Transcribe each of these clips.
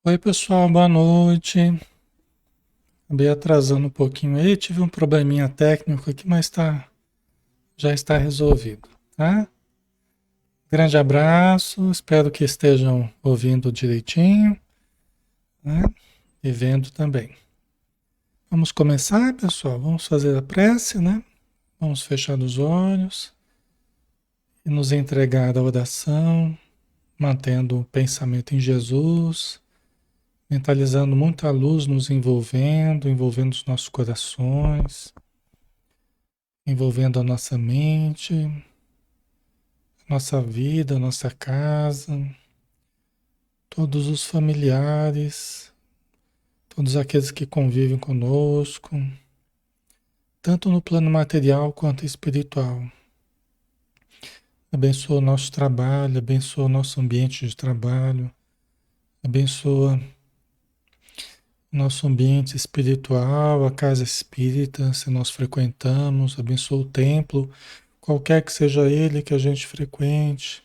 Oi, pessoal, boa noite. Acabei atrasando um pouquinho aí, tive um probleminha técnico aqui, mas já está resolvido, tá? Grande abraço, espero que estejam ouvindo direitinho, né? E vendo também. Vamos começar, pessoal? Vamos fazer a prece, né? Vamos fechar os olhos e nos entregar à oração, mantendo o pensamento em Jesus, mentalizando muita luz nos envolvendo os nossos corações, envolvendo a nossa mente, nossa vida, nossa casa, todos os familiares, todos aqueles que convivem conosco, tanto no plano material quanto espiritual. Abençoa o nosso trabalho, abençoa o nosso ambiente de trabalho, abençoa o nosso ambiente espiritual, a casa espírita, se nós frequentamos, abençoa o templo, qualquer que seja ele que a gente frequente,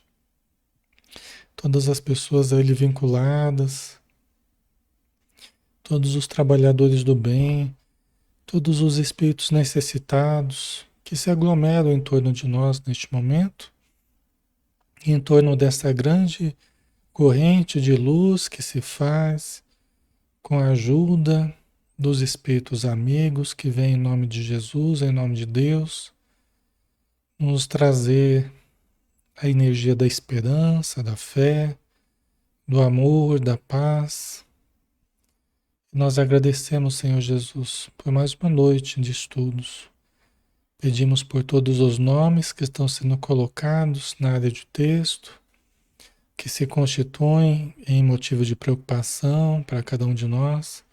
todas as pessoas a ele vinculadas, todos os trabalhadores do bem, todos os espíritos necessitados que se aglomeram em torno de nós neste momento, em torno dessa grande corrente de luz que se faz com a ajuda dos espíritos amigos que vêm em nome de Jesus, em nome de Deus, nos trazer a energia da esperança, da fé, do amor, da paz. Nós agradecemos, Senhor Jesus, por mais uma noite de estudos. Pedimos por todos os nomes que estão sendo colocados na área de texto, que se constituem em motivo de preocupação para cada um de nós.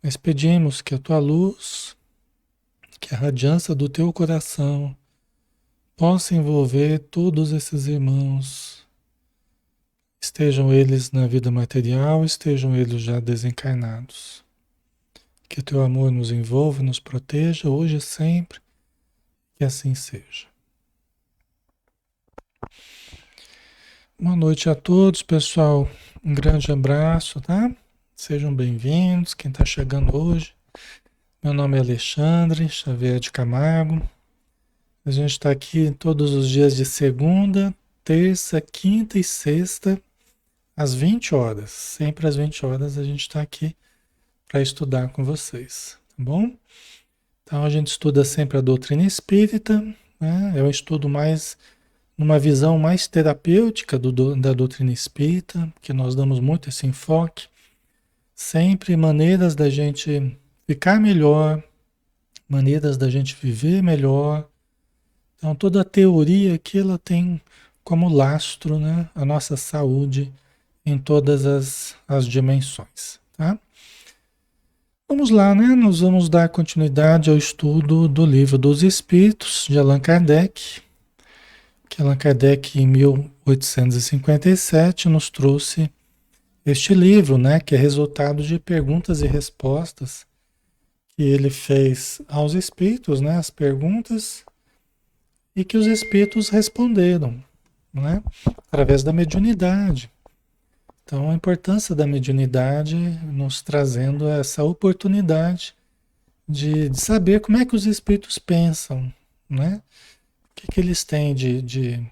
Mas pedimos que a tua luz, que a radiância do teu coração possa envolver todos esses irmãos, estejam eles na vida material, estejam eles já desencarnados. Que o teu amor nos envolva, nos proteja hoje e sempre, que assim seja. Boa noite a todos, pessoal. Um grande abraço, tá? Sejam bem-vindos. Quem está chegando hoje, meu nome é Alexandre Xavier de Camargo. A gente está aqui todos os dias de segunda, terça, quinta e sexta, às 20 horas. Sempre às 20 horas a gente está aqui para estudar com vocês, tá bom? Então a gente estuda sempre a doutrina espírita, né? É um estudo mais numa visão mais terapêutica da doutrina espírita, que nós damos muito esse enfoque, sempre maneiras da gente ficar melhor, maneiras da gente viver melhor. Então toda a teoria aqui ela tem como lastro, né, a nossa saúde em todas as dimensões, tá? Vamos lá, né? Nós vamos dar continuidade ao estudo do Livro dos Espíritos de Allan Kardec, que Allan Kardec, em 1857, nos trouxe este livro, né, que é resultado de perguntas e respostas que ele fez aos espíritos, né, as perguntas, e que os espíritos responderam, né, através da mediunidade. Então, a importância da mediunidade nos trazendo essa oportunidade de saber como é que os espíritos pensam, né? O que eles têm de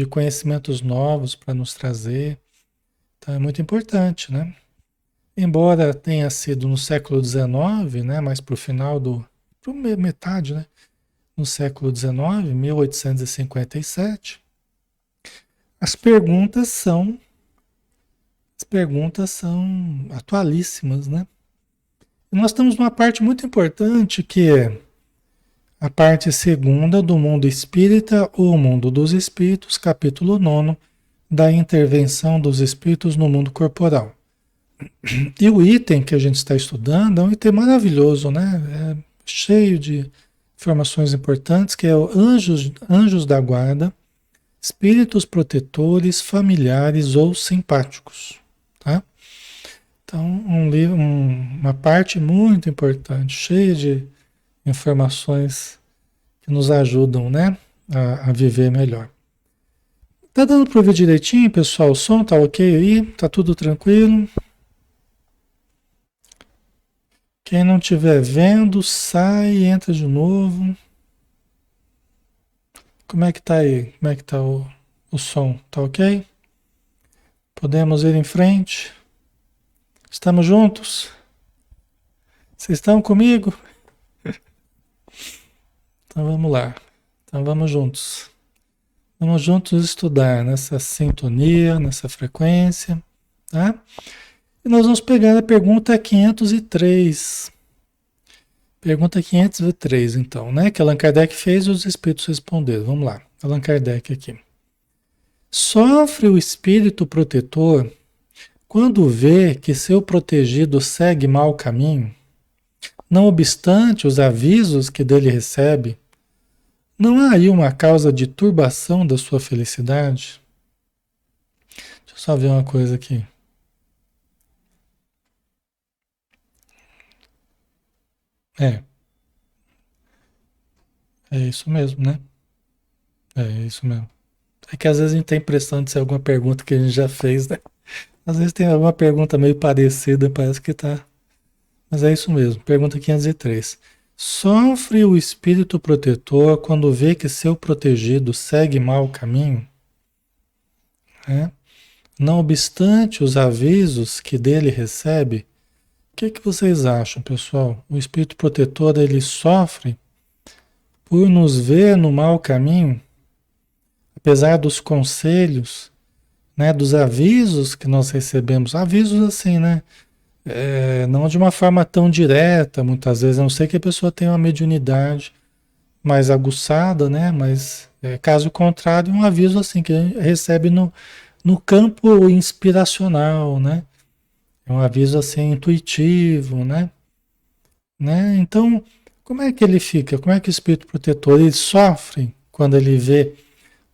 conhecimentos novos para nos trazer. Então é muito importante, né? Embora tenha sido no século XIX, né, mais para o final metade, né, no século XIX, 1857, as perguntas são, as perguntas são atualíssimas, né? E nós temos uma parte muito importante que é a parte segunda do Mundo Espírita ou Mundo dos Espíritos, capítulo 9, da intervenção dos espíritos no mundo corporal. E o item que a gente está estudando é um item maravilhoso, né? É cheio de informações importantes, que é o anjos da guarda, espíritos protetores, familiares ou simpáticos, tá? Então, uma parte muito importante, cheia de informações que nos ajudam, né, a viver melhor. Tá dando para ouvir direitinho, pessoal? O som tá ok aí? Tá tudo tranquilo? Quem não estiver vendo, sai e entra de novo. Como é que tá aí? Como é que tá o som? Tá ok? Podemos ir em frente? Estamos juntos? Vocês estão comigo? Então vamos lá. Então vamos juntos. Vamos juntos estudar nessa sintonia, nessa frequência, tá? E nós vamos pegar a pergunta 503. Pergunta 503, então, né? Que Allan Kardec fez e os espíritos responderam. Vamos lá. Allan Kardec aqui. Sofre o espírito protetor quando vê que seu protegido segue mau caminho, não obstante os avisos que dele recebe? Não há aí uma causa de turbação da sua felicidade? Deixa eu só ver uma coisa aqui. É, é isso mesmo, né? É isso mesmo. É que às vezes a gente tem a impressão de ser alguma pergunta que a gente já fez, né? Às vezes tem alguma pergunta meio parecida, parece que tá. Mas é isso mesmo. Pergunta 503. Sofre o espírito protetor quando vê que seu protegido segue mau caminho, né? Não obstante os avisos que dele recebe? O que que vocês acham, pessoal? O espírito protetor, ele sofre por nos ver no mau caminho, apesar dos conselhos, né, dos avisos que nós recebemos, avisos assim, né? Não de uma forma tão direta, muitas vezes, a não ser que a pessoa tenha uma mediunidade mais aguçada, né? Mas caso contrário, um aviso assim que a gente recebe no campo inspiracional, né? É um aviso assim intuitivo, né? Então, como é que ele fica? Como é que o espírito protetor ele sofre quando ele vê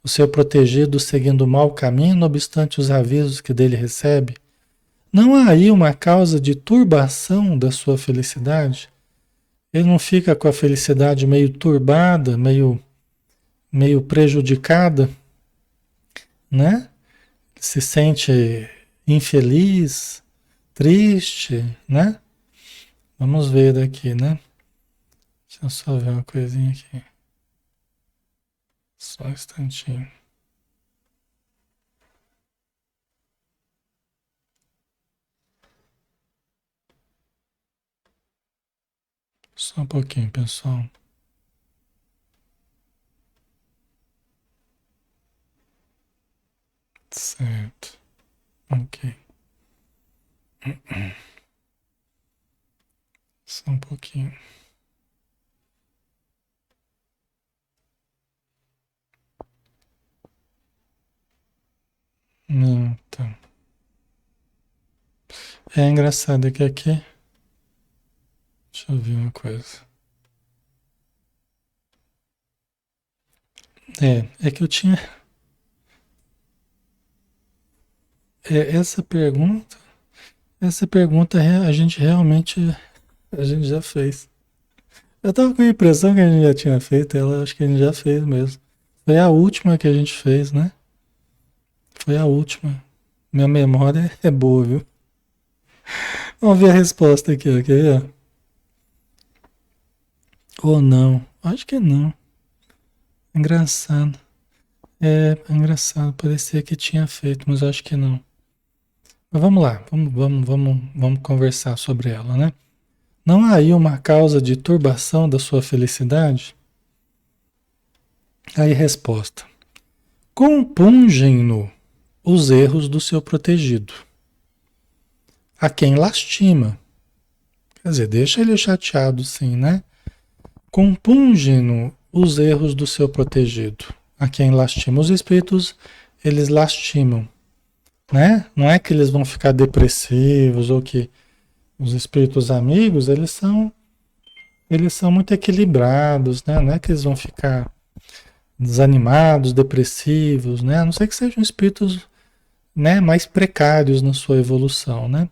o seu protegido seguindo o mau caminho, não obstante os avisos que dele recebe? Não há aí uma causa de turbação da sua felicidade? Ele não fica com a felicidade meio turbada, meio prejudicada, né? Se sente infeliz, triste, né? Vamos ver daqui, né? Deixa eu só ver uma coisinha aqui. Só um instantinho. Só um pouquinho, pessoal. Certo. Ok. Só um pouquinho. Não, tá. É engraçado que aqui. Deixa eu ver uma coisa. É que eu tinha. Essa pergunta. Essa pergunta a gente realmente. A gente já fez. Eu tava com a impressão que a gente já tinha feito ela, acho que a gente já fez mesmo. Foi a última que a gente fez, né? Foi a última. Minha memória é boa, viu? Vamos ver a resposta aqui, ó. Quer ver? Ou não? Acho que não. Engraçado. É engraçado. Parecia que tinha feito, mas acho que não. Mas vamos lá. Vamos conversar sobre ela, né? Não há aí uma causa de turbação da sua felicidade? Aí, resposta. Compungem-no os erros do seu protegido, a quem lastima. Quer dizer, deixa ele chateado, sim, né? Compungem-no os erros do seu protegido, a quem lastima. Os espíritos, eles lastimam, né? Não é que eles vão ficar depressivos ou que os espíritos amigos, eles são muito equilibrados, né? Não é que eles vão ficar desanimados, depressivos, né? A não ser que sejam espíritos, né, mais precários na sua evolução, né?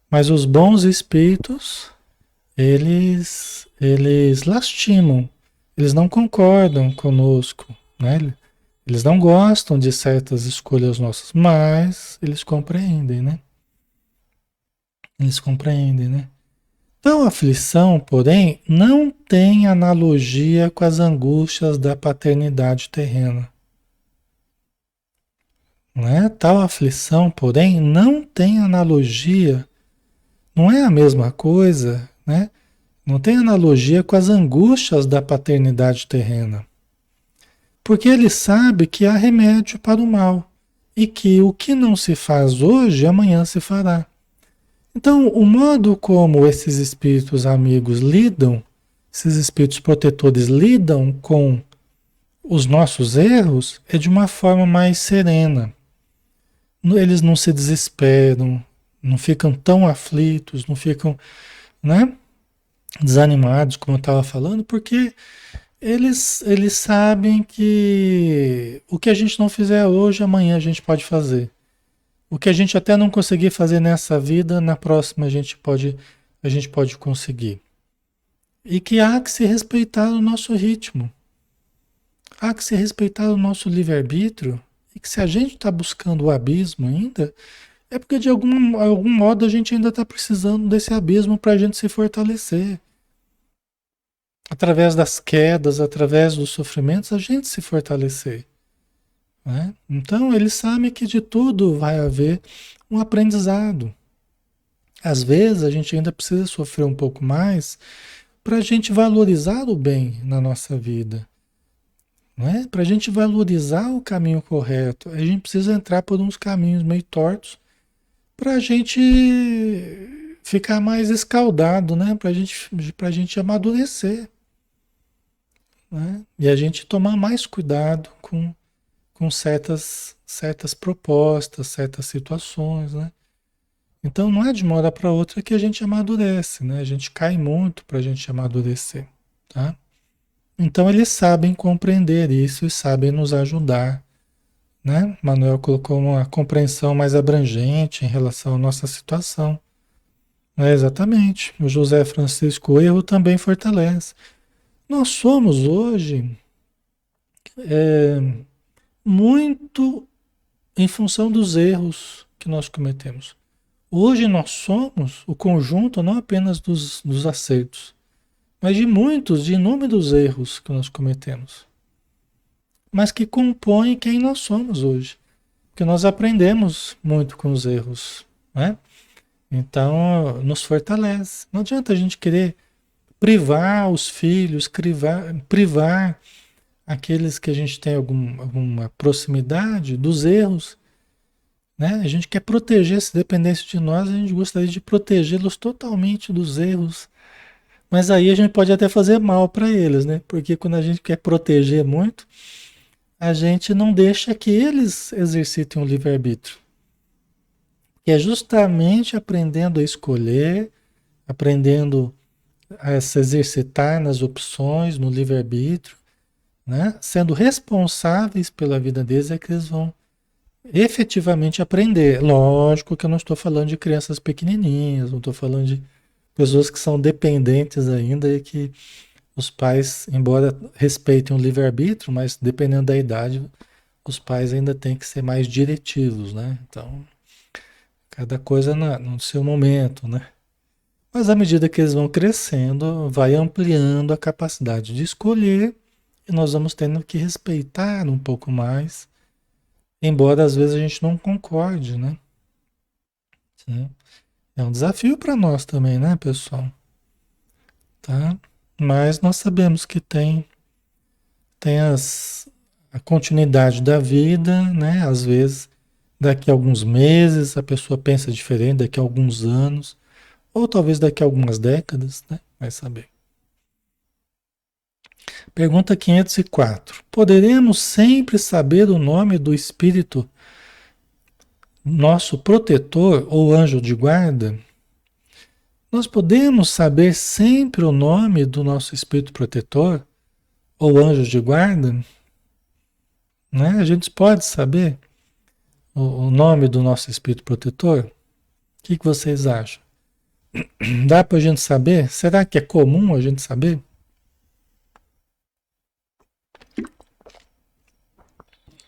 Mas os bons espíritos, eles lastimam, eles não concordam conosco, né? Eles não gostam de certas escolhas nossas, mas eles compreendem, né? Eles compreendem, né? Tal aflição, porém, não tem analogia com as angústias da paternidade terrena. Né? Tal aflição, porém, não tem analogia, não é a mesma coisa, né? Não tem analogia com as angústias da paternidade terrena. Porque ele sabe que há remédio para o mal e que o que não se faz hoje, amanhã se fará. Então, o modo como esses espíritos amigos lidam, esses espíritos protetores lidam com os nossos erros, é de uma forma mais serena. Eles não se desesperam, não ficam tão aflitos, não ficam, né, desanimados, como eu estava falando, porque eles sabem que o que a gente não fizer hoje, amanhã a gente pode fazer. O que a gente até não conseguir fazer nessa vida, na próxima a gente pode conseguir. E que há que se respeitar o nosso ritmo. Há que se respeitar o nosso livre-arbítrio. E que se a gente está buscando o abismo ainda, é porque de algum modo a gente ainda está precisando desse abismo para a gente se fortalecer. Através das quedas, através dos sofrimentos, a gente se fortalecer. Né? Então, eles sabem que de tudo vai haver um aprendizado. Às vezes, a gente ainda precisa sofrer um pouco mais para a gente valorizar o bem na nossa vida. Né? Para a gente valorizar o caminho correto, a gente precisa entrar por uns caminhos meio tortos para a gente ficar mais escaldado, né? Para a gente amadurecer. Né? E a gente tomar mais cuidado com certas propostas, certas situações, né? Então não é de uma hora para outra que a gente amadurece, né? A gente cai muito para a gente amadurecer, tá? Então eles sabem compreender isso e sabem nos ajudar, né? Manuel colocou uma compreensão mais abrangente em relação à nossa situação. É, exatamente. O José Francisco, o erro também fortalece. Nós somos hoje é, muito em função dos erros que nós cometemos. Hoje nós somos o conjunto não apenas dos acertos, mas de inúmeros erros que nós cometemos, mas que compõem quem nós somos hoje. Porque nós aprendemos muito com os erros, né? Então, nos fortalece. Não adianta a gente querer privar os filhos, privar aqueles que a gente tem alguma proximidade dos erros, né? A gente quer proteger, se dependesse de nós, a gente gostaria de protegê-los totalmente dos erros. Mas aí a gente pode até fazer mal para eles, né? Porque quando a gente quer proteger muito, a gente não deixa que eles exercitem o livre-arbítrio. Que é justamente aprendendo a escolher, aprendendo a se exercitar nas opções, no livre-arbítrio, né? Sendo responsáveis pela vida deles, é que eles vão efetivamente aprender. Lógico que eu não estou falando de crianças pequenininhas, não estou falando de pessoas que são dependentes ainda e que os pais, embora respeitem o livre-arbítrio, mas dependendo da idade, os pais ainda têm que ser mais diretivos, né? Então, cada coisa no seu momento, né? Mas à medida que eles vão crescendo, vai ampliando a capacidade de escolher e nós vamos tendo que respeitar um pouco mais, embora às vezes a gente não concorde, né? Sim. É um desafio para nós também, né, pessoal? Tá? Mas nós sabemos que tem a continuidade da vida, né? Às vezes, daqui a alguns meses, a pessoa pensa diferente, daqui a alguns anos, ou talvez daqui a algumas décadas, né? Vai saber. Pergunta 504. Poderemos sempre saber o nome do espírito, nosso protetor ou anjo de guarda? Nós podemos saber sempre o nome do nosso espírito protetor ou anjo de guarda? Né? A gente pode saber o nome do nosso espírito protetor? O que vocês acham? Dá para a gente saber? Será que é comum a gente saber?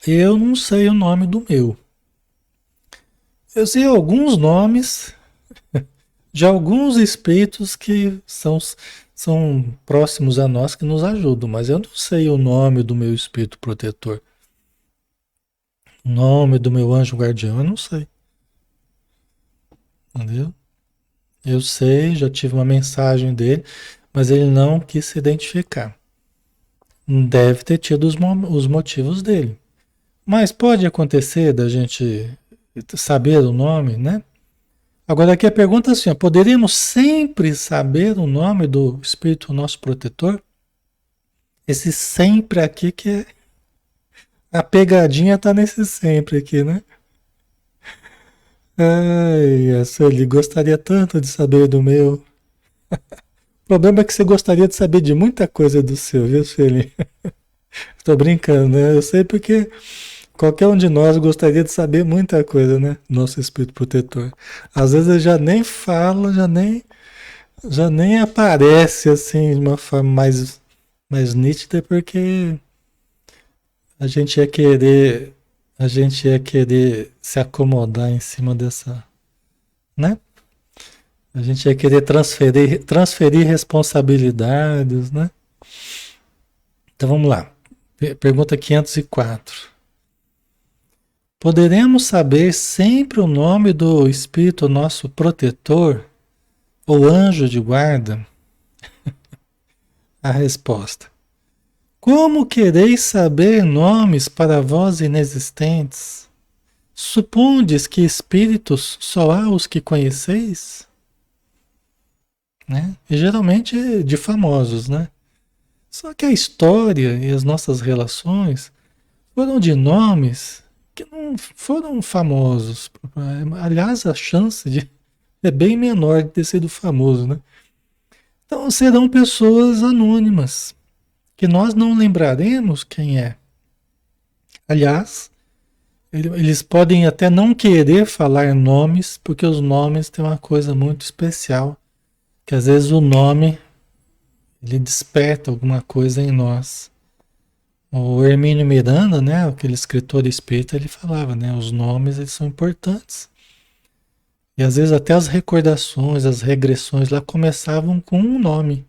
Eu não sei o nome do meu. Eu sei alguns nomes de alguns espíritos que são próximos a nós que nos ajudam, mas eu não sei o nome do meu espírito protetor, o nome do meu anjo guardião, eu não sei, entendeu? Eu sei, já tive uma mensagem dele, mas ele não quis se identificar. Deve ter tido os motivos dele. Mas pode acontecer da gente saber o nome, né? Agora aqui a pergunta é assim, ó, poderíamos sempre saber o nome do Espírito nosso protetor? Esse sempre aqui que é... A pegadinha tá nesse sempre aqui, né? Ai, a Sueli gostaria tanto de saber do meu. O problema é que você gostaria de saber de muita coisa do seu, viu, Sueli? Tô brincando, né? Eu sei porque qualquer um de nós gostaria de saber muita coisa, né? Nosso espírito protetor. Às vezes ele já nem fala, já nem aparece assim de uma forma mais nítida, porque a gente ia querer, a gente ia querer se acomodar em cima dessa, né? A gente ia querer transferir responsabilidades, né? Então vamos lá. Pergunta 504. Poderemos saber sempre o nome do Espírito nosso protetor ou anjo de guarda? A resposta: como quereis saber nomes para vós inexistentes? Supondes que espíritos só há os que conheceis? Né? E geralmente de famosos, né? Só que a história e as nossas relações foram de nomes que não foram famosos. Aliás, a chance de é bem menor de ter sido famoso, né? Então serão pessoas anônimas, que nós não lembraremos quem é. Aliás, eles podem até não querer falar nomes, porque os nomes têm uma coisa muito especial, que às vezes o nome ele desperta alguma coisa em nós. O Hermínio Miranda, né, aquele escritor espírita, ele falava, né, os nomes eles são importantes. E às vezes até as recordações, as regressões lá começavam com um nome,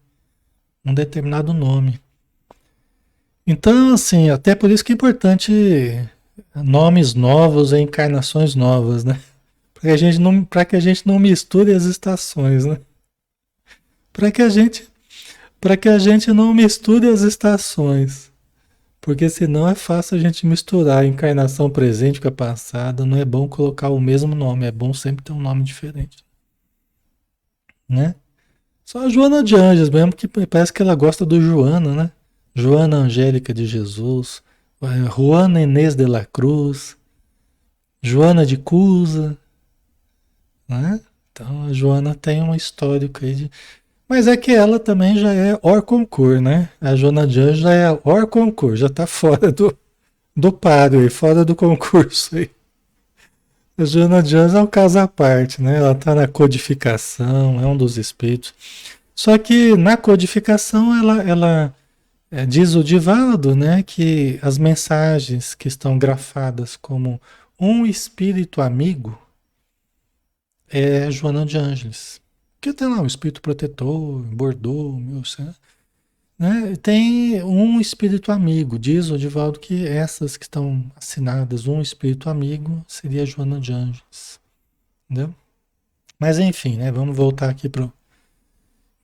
um determinado nome. Então, assim, até por isso que é importante nomes novos e encarnações novas, né? Para que a gente não misture as estações, né? Para que a gente, para que a gente não misture as estações. Porque senão é fácil a gente misturar a encarnação presente com a passada. Não é bom colocar o mesmo nome, é bom sempre ter um nome diferente, né? Só a Joana de Anjos mesmo, que parece que ela gosta do Joana, né? Joana Angélica de Jesus, Juana Inês de la Cruz, Joana de Cusa, né? Então a Joana tem uma histórico aí de... Mas é que ela também já é hors concurso, né? A Joana de Anjos já é hors concurso, já tá fora do páreo aí, fora do concurso aí. A Joana de Anjos é um caso à parte, né? Ela tá na codificação, é um dos espíritos. Só que na codificação diz o Divaldo, né, que as mensagens que estão grafadas como um espírito amigo é Joana de Ângeles. Que tem lá o espírito protetor, Bordeaux, meu céu, né? Tem um espírito amigo. Diz o Divaldo que essas que estão assinadas, um espírito amigo, seria Joana de Ângeles. Entendeu? Mas enfim, né? Vamos voltar aqui pro.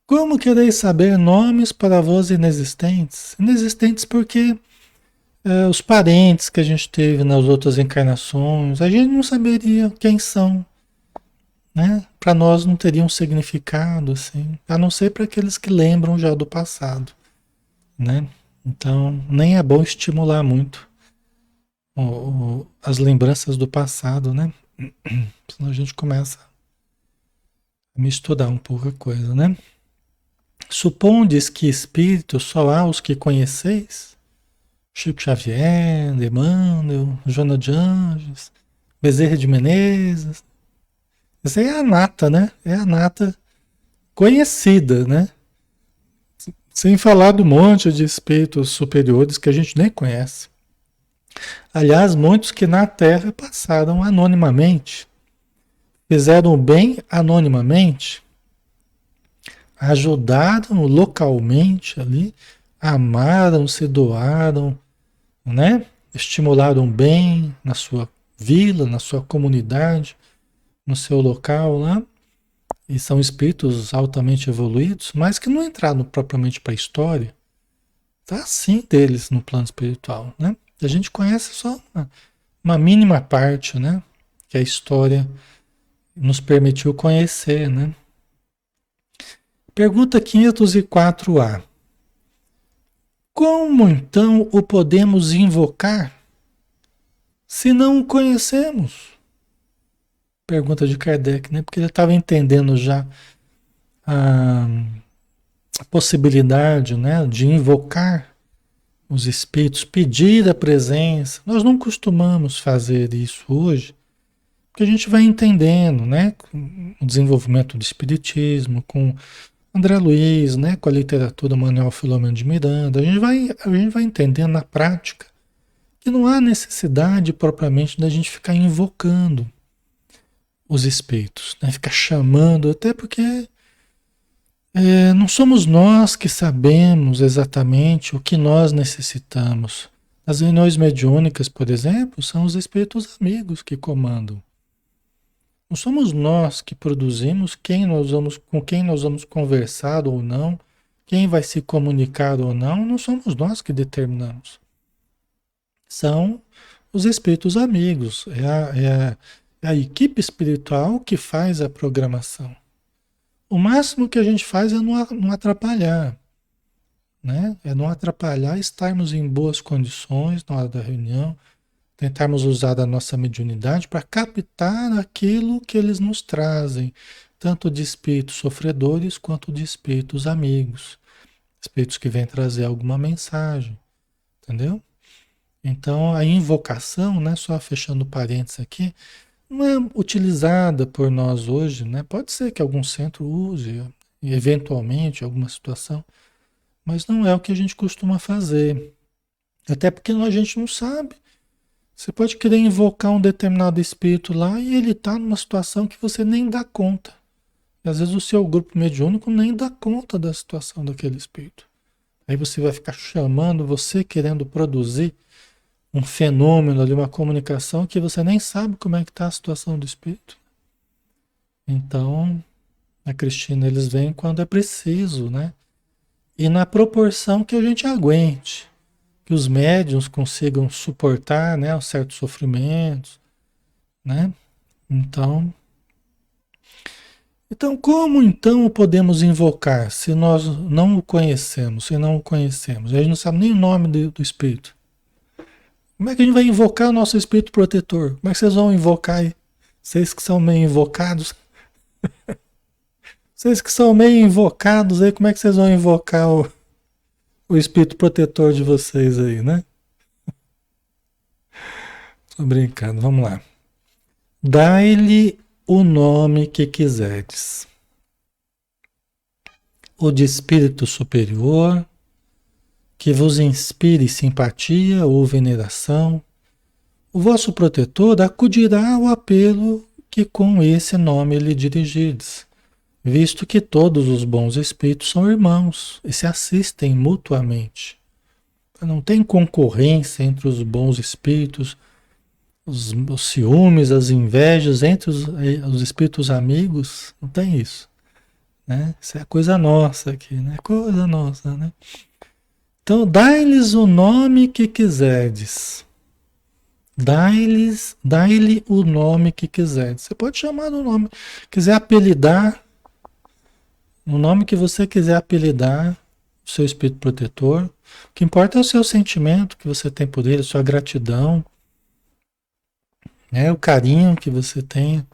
Como quereis saber nomes para vós inexistentes? Inexistentes porque os parentes que a gente teve nas outras encarnações, a gente não saberia quem são, né? Para nós não teria um significado, assim, a não ser para aqueles que lembram já do passado, né? Então, nem é bom estimular muito as lembranças do passado, né? Senão a gente começa a misturar um pouco a coisa, né? Supondes que espíritos só há os que conheceis? Chico Xavier, Emmanuel, Joana de Anjos, Bezerra de Menezes. Essa aí é a nata, né? É a nata conhecida, né? Sem falar do monte de espíritos superiores que a gente nem conhece. Aliás, muitos que na Terra passaram anonimamente, fizeram o bem anonimamente, ajudaram localmente ali, amaram, se doaram, né? Estimularam bem na sua vila, na sua comunidade, no seu local lá, e são espíritos altamente evoluídos, mas que não entraram propriamente para a história, tá sim deles no plano espiritual, né? A gente conhece só uma mínima parte, né? Que a história nos permitiu conhecer, né? Pergunta 504A. Como então o podemos invocar se não o conhecemos? Pergunta de Kardec, né? Porque ele estava entendendo já a possibilidade, né, de invocar os espíritos, pedir a presença. Nós não costumamos fazer isso hoje, porque a gente vai entendendo, né, com o desenvolvimento do espiritismo, com André Luiz, né, com a literatura Manuel Filomeno de Miranda, a gente vai entendendo na prática que não há necessidade propriamente da gente ficar invocando os espíritos, né, ficar chamando, até porque não somos nós que sabemos exatamente o que nós necessitamos. As reuniões mediúnicas, por exemplo, são os espíritos amigos que comandam. Não somos nós que produzimos com quem nós vamos conversar ou não, quem vai se comunicar ou não, não somos nós que determinamos. São os espíritos amigos, é a equipe espiritual que faz a programação. O máximo que a gente faz é não atrapalhar, né? É não atrapalhar, estarmos em boas condições na hora da reunião, tentarmos usar a nossa mediunidade para captar aquilo que eles nos trazem, tanto de espíritos sofredores quanto de espíritos amigos, espíritos que vêm trazer alguma mensagem, entendeu? Então a invocação, né, só fechando parênteses aqui, não é utilizada por nós hoje, né? Pode ser que algum centro use, eventualmente, alguma situação, mas não é o que a gente costuma fazer. Até porque a gente não sabe. Você pode querer invocar um determinado espírito lá e ele está numa situação que você nem dá conta. E às vezes o seu grupo mediúnico nem dá conta da situação daquele espírito. Aí você vai ficar chamando, você querendo produzir um fenômeno ali, uma comunicação que você nem sabe como é que está a situação do espírito. Então, a Cristina, eles vêm quando é preciso, né? E na proporção que a gente aguente, que os médiuns consigam suportar, né, certos sofrimentos, né? Então, como então o podemos invocar se nós não o conhecemos, se não o conhecemos? A gente não sabe nem o nome do espírito. Como é que a gente vai invocar o nosso espírito protetor? Como é que vocês vão invocar aí? Vocês que são meio invocados, vocês que são meio invocados aí, como é que vocês vão invocar o espírito protetor de vocês aí, né? Tô brincando, vamos lá. Dai-lhe o nome que quiserdes. O de espírito superior, que vos inspire simpatia ou veneração. O vosso protetor acudirá ao apelo que com esse nome lhe dirigirdes, visto que todos os bons espíritos são irmãos e se assistem mutuamente. Não tem concorrência entre os bons espíritos, os ciúmes, as invejas entre os espíritos amigos, não tem isso, né? Isso é coisa nossa aqui, né? Coisa nossa, né? Então, dai-lhes o nome que quiserdes. Dai-lhe o nome que quiserdes. Você pode chamar do nome, quiser apelidar, o nome que você quiser apelidar, o seu espírito protetor. O que importa é o seu sentimento que você tem por ele, a sua gratidão, né? O carinho que você tem,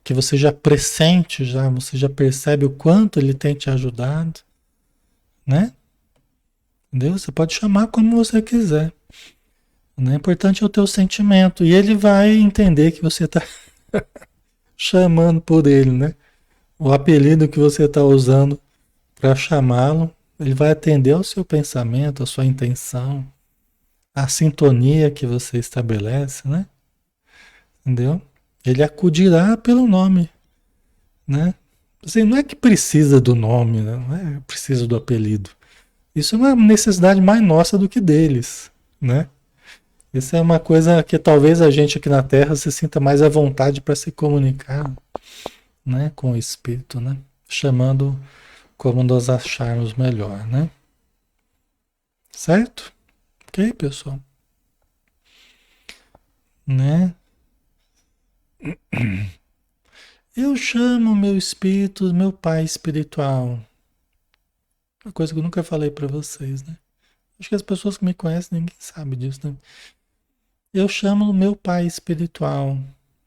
que você já pressente, você já percebe o quanto ele tem te ajudado, né? Entendeu? Você pode chamar como você quiser. O importante é o teu sentimento. E ele vai entender que você está chamando por ele, né? O apelido que você está usando para chamá-lo, ele vai atender ao seu pensamento, à sua intenção, à sintonia que você estabelece, né? Entendeu? Ele acudirá pelo nome, né? Assim, não é que precisa do nome, né? Não é que precisa do apelido. Isso é uma necessidade mais nossa do que deles, né? Isso é uma coisa que talvez a gente aqui na Terra se sinta mais à vontade para se comunicar, né, com o Espírito, né? Chamando como nós acharmos melhor, né? Certo? Ok, pessoal? Né? Eu chamo meu espírito, meu pai espiritual. Uma coisa que eu nunca falei para vocês, né? Acho que as pessoas que me conhecem, ninguém sabe disso, né? Eu chamo meu pai espiritual,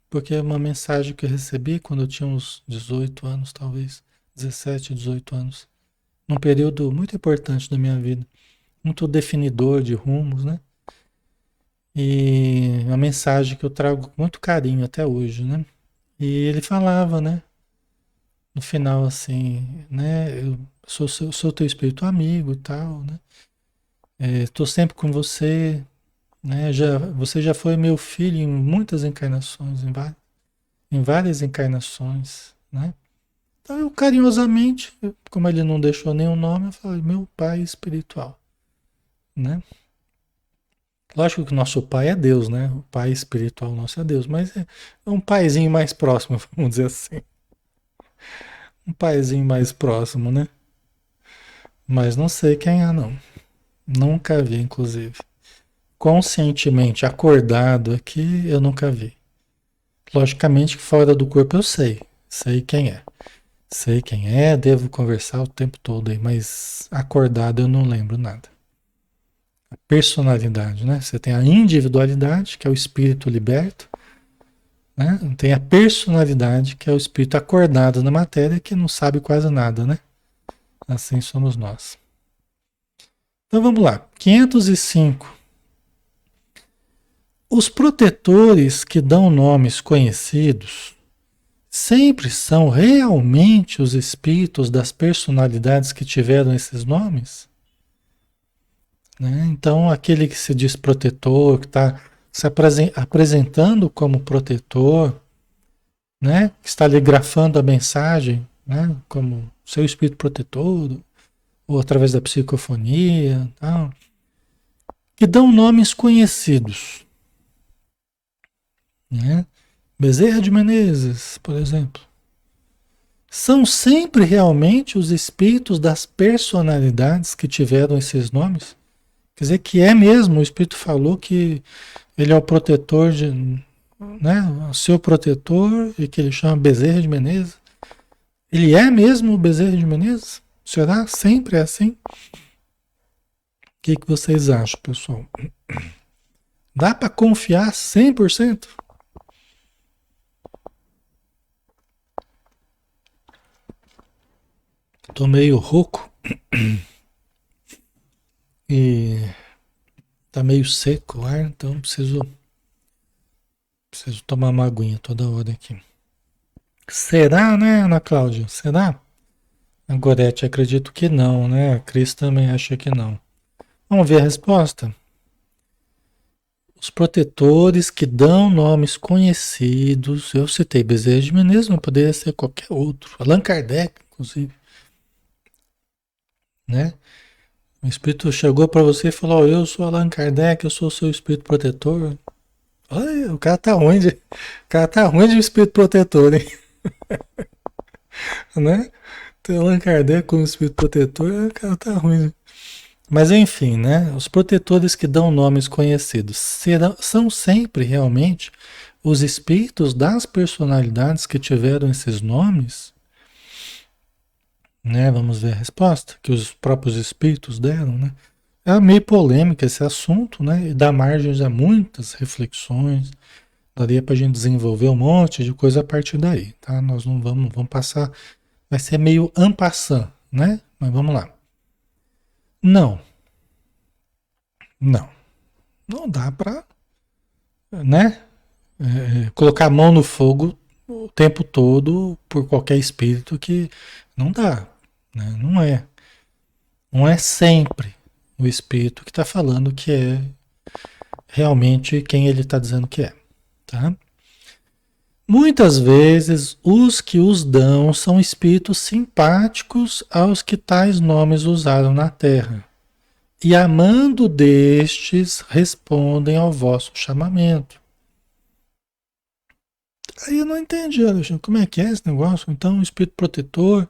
porque é uma mensagem que eu recebi quando eu tinha uns 18 anos, talvez, 17, 18 anos. Num período muito importante da minha vida, muito definidor de rumos, né? E uma mensagem que eu trago com muito carinho até hoje, né? E ele falava, né? No final, assim, né? Eu sou teu espírito amigo e tal, né? Estou sempre com você, né? Você já foi meu filho em muitas encarnações, em várias encarnações, né? Então eu carinhosamente, como ele não deixou nenhum nome, eu falei, meu pai espiritual, né? Lógico que o nosso pai é Deus, né? O pai espiritual nosso é Deus, mas é um paizinho mais próximo, vamos dizer assim. Um paizinho mais próximo, né? Mas não sei quem é, não. Nunca vi, inclusive. Conscientemente acordado aqui, eu nunca vi. Logicamente que fora do corpo eu sei. Sei quem é. Sei quem é, devo conversar o tempo todo aí, mas acordado eu não lembro nada. A personalidade, né? Você tem a individualidade, que é o espírito liberto, né? Tem a personalidade, que é o espírito acordado na matéria, que não sabe quase nada, né? Assim somos nós. Então vamos lá. 505. Os protetores que dão nomes conhecidos sempre são realmente os espíritos das personalidades que tiveram esses nomes? Né? Então, aquele que se diz protetor, que está se apresentando como protetor, né? Que está ali grafando a mensagem, né? Como seu espírito protetor, ou através da psicofonia, tal, que dão nomes conhecidos, né? Bezerra de Menezes, por exemplo, são sempre realmente os espíritos das personalidades que tiveram esses nomes? Quer dizer que é mesmo, o espírito falou que ele é o protetor de, né, o seu protetor e que ele chama Bezerra de Menezes. Ele é mesmo o Bezerra de Menezes? Será? Sempre é assim? O que vocês acham, pessoal? Dá para confiar 100%? Tô meio rouco e tá meio seco o ar, então preciso tomar uma aguinha toda hora aqui. Será, né, Ana Cláudia? Será? A Gorete, acredito que não, né? A Cris também acha que não. Vamos ver a resposta? Os protetores que dão nomes conhecidos, eu citei Bezerra de Menezes, não poderia ser qualquer outro. Allan Kardec, inclusive, né? O espírito chegou para você e falou: eu sou Allan Kardec, eu sou o seu espírito protetor. Olha, o cara tá ruim o cara tá ruim de espírito protetor, hein? Né? Tem Allan Kardec como espírito protetor, o cara tá ruim. Mas enfim, né? Os protetores que dão nomes conhecidos são sempre realmente os espíritos das personalidades que tiveram esses nomes, né? Vamos ver a resposta que os próprios espíritos deram, né? É meio polêmico esse assunto, né? E dá margem a muitas reflexões. Daria para a gente desenvolver um monte de coisa a partir daí, tá? Nós não vamos passar, vai ser meio en passant, né? Mas vamos lá. Não, não, não dá para, né? Colocar a mão no fogo o tempo todo por qualquer espírito que não dá, né? Não é sempre o espírito que está falando que é realmente quem ele está dizendo que é, tá? Muitas vezes os que os dão são espíritos simpáticos aos que tais nomes usaram na terra. E amando destes, respondem ao vosso chamamento. Aí eu não entendi, Alexandre, como é que é esse negócio? Então, um espírito protetor,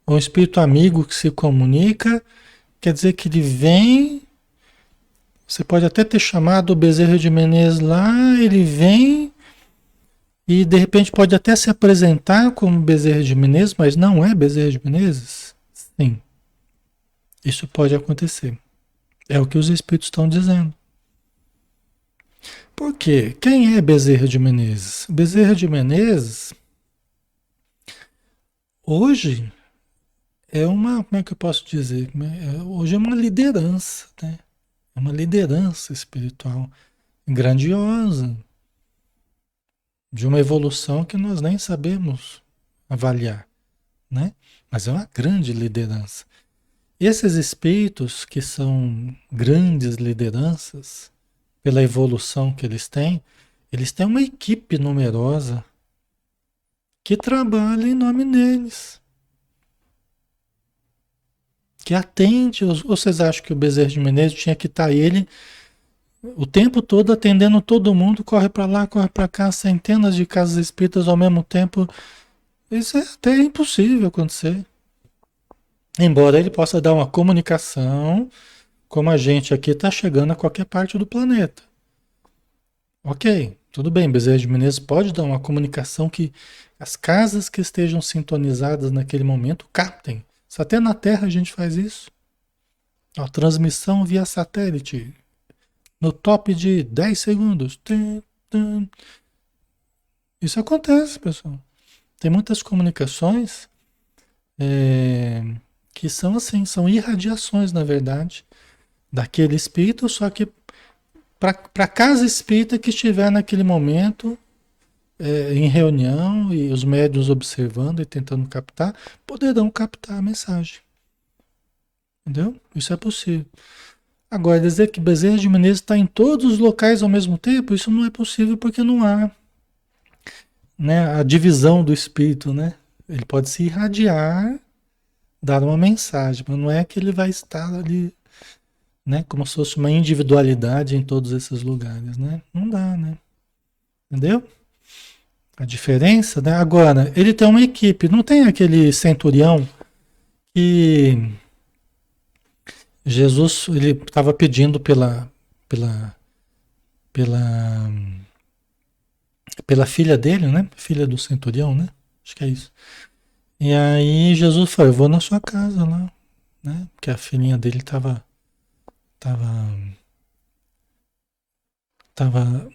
ou um espírito amigo que se comunica, quer dizer que ele vem. Você pode até ter chamado o Bezerra de Menezes lá, ele vem e de repente pode até se apresentar como Bezerra de Menezes, mas não é Bezerra de Menezes? Sim, isso pode acontecer. É o que os espíritos estão dizendo. Por quê? Quem é Bezerra de Menezes? Bezerra de Menezes, hoje, é uma, como é que eu posso dizer? Hoje é uma liderança, né? É uma liderança espiritual grandiosa, de uma evolução que nós nem sabemos avaliar, né? Mas é uma grande liderança. Esses espíritos que são grandes lideranças, pela evolução que eles têm uma equipe numerosa que trabalha em nome deles, que atende. Ou vocês acham que o Bezerra de Menezes tinha que estar ele o tempo todo atendendo todo mundo, corre para lá, corre para cá, centenas de casas espíritas ao mesmo tempo? Isso é até impossível acontecer. Embora ele possa dar uma comunicação, como a gente aqui está chegando a qualquer parte do planeta. Ok, tudo bem, Bezerra de Menezes pode dar uma comunicação que as casas que estejam sintonizadas naquele momento captem. Se até na Terra a gente faz isso. A transmissão via satélite, no top de 10 segundos. Tum, tum. Isso acontece, pessoal. Tem muitas comunicações é, que são assim, são irradiações, na verdade, daquele espírito, só que para casa espírita que estiver naquele momento em reunião e os médiuns observando e tentando captar, poderão captar a mensagem. Entendeu? Isso é possível. Agora, dizer que Bezerra de Menezes está em todos os locais ao mesmo tempo, isso não é possível porque não há, né, a divisão do espírito, né? Ele pode se irradiar, dar uma mensagem, mas não é que ele vai estar ali, né, como se fosse uma individualidade em todos esses lugares, né? Não dá, né? Entendeu? A diferença, né? Agora, ele tem uma equipe, não tem aquele centurião que Jesus ele estava pedindo pela, pela, pela filha dele, né? Filha do centurião, né? Acho que é isso. E aí Jesus falou, eu vou na sua casa lá, né? Porque a filhinha dele tava,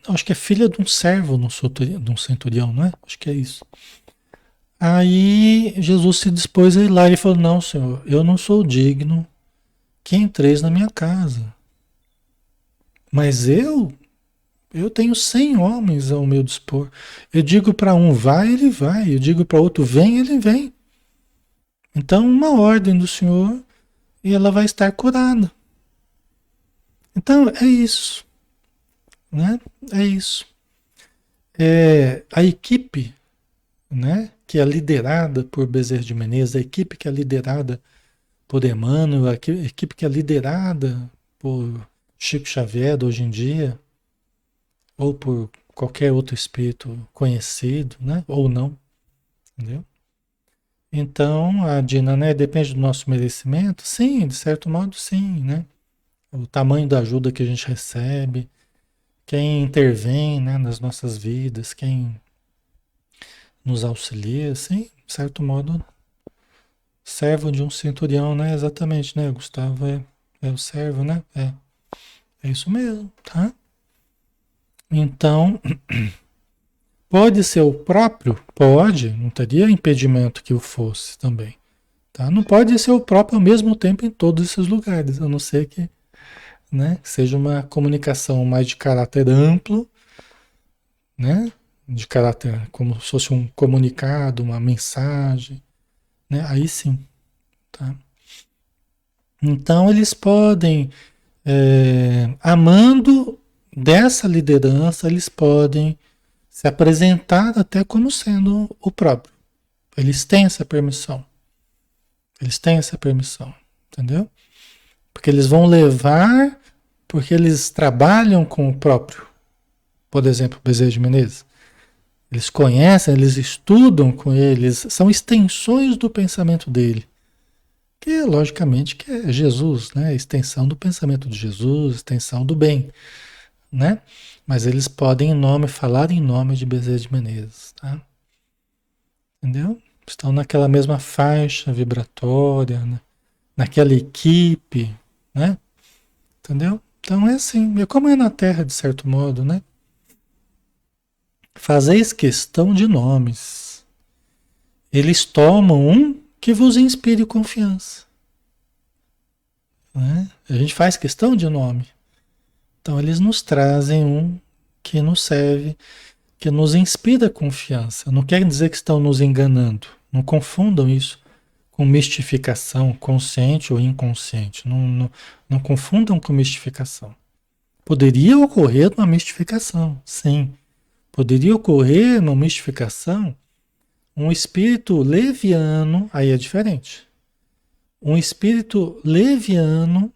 acho que é filha de um servo de um centurião, não é? Acho que é isso. Aí Jesus se dispôs a ir lá e falou, não, Senhor, eu não sou digno que entreis na minha casa. Mas eu tenho 100 homens ao meu dispor. Eu digo para um vai, ele vai. Eu digo para outro vem, ele vem. Então, uma ordem do Senhor e ela vai estar curada. Então, é isso, né? É isso. A equipe, né, que é liderada por Bezerra de Menezes, a equipe que é liderada por Emmanuel, a equipe que é liderada por Chico Xavier hoje em dia, ou por qualquer outro espírito conhecido, né? Ou não, entendeu? Então, a Dina, né, depende do nosso merecimento? Sim, de certo modo, sim, né? O tamanho da ajuda que a gente recebe, quem intervém, né, nas nossas vidas, quem nos auxilia, sim, de certo modo, servo de um centurião, né? Exatamente, né, Gustavo? É o servo, né? É isso mesmo, tá? Então, pode ser o próprio? Pode, não teria impedimento que o fosse também. Tá? Não pode ser o próprio ao mesmo tempo em todos esses lugares, a não ser que, né, seja uma comunicação mais de caráter amplo, né? De caráter como se fosse um comunicado, uma mensagem, né? Aí sim, tá? Então eles podem, amando dessa liderança, eles podem se apresentar até como sendo o próprio. Eles têm essa permissão. Eles têm essa permissão, entendeu? Porque eles vão levar, porque eles trabalham com o próprio. Por exemplo, Bezerra de Menezes. Eles conhecem, eles estudam com eles, são extensões do pensamento dele. Que, logicamente, que é Jesus, né? Extensão do pensamento de Jesus, extensão do bem, né? Mas eles podem falar em nome de Bezerra de Menezes, tá? Entendeu? Estão naquela mesma faixa vibratória, né? Naquela equipe, né? Entendeu? Então é assim, é como é na Terra, de certo modo, né? Fazeis questão de nomes. Eles tomam um que vos inspire confiança, né? A gente faz questão de nome. Então eles nos trazem um que nos serve, que nos inspira confiança. Não quer dizer que estão nos enganando. Não confundam isso com mistificação, consciente ou inconsciente. Não confundam com mistificação. Poderia ocorrer uma mistificação, sim. Poderia ocorrer uma mistificação um espírito leviano, aí é diferente. Um espírito leviano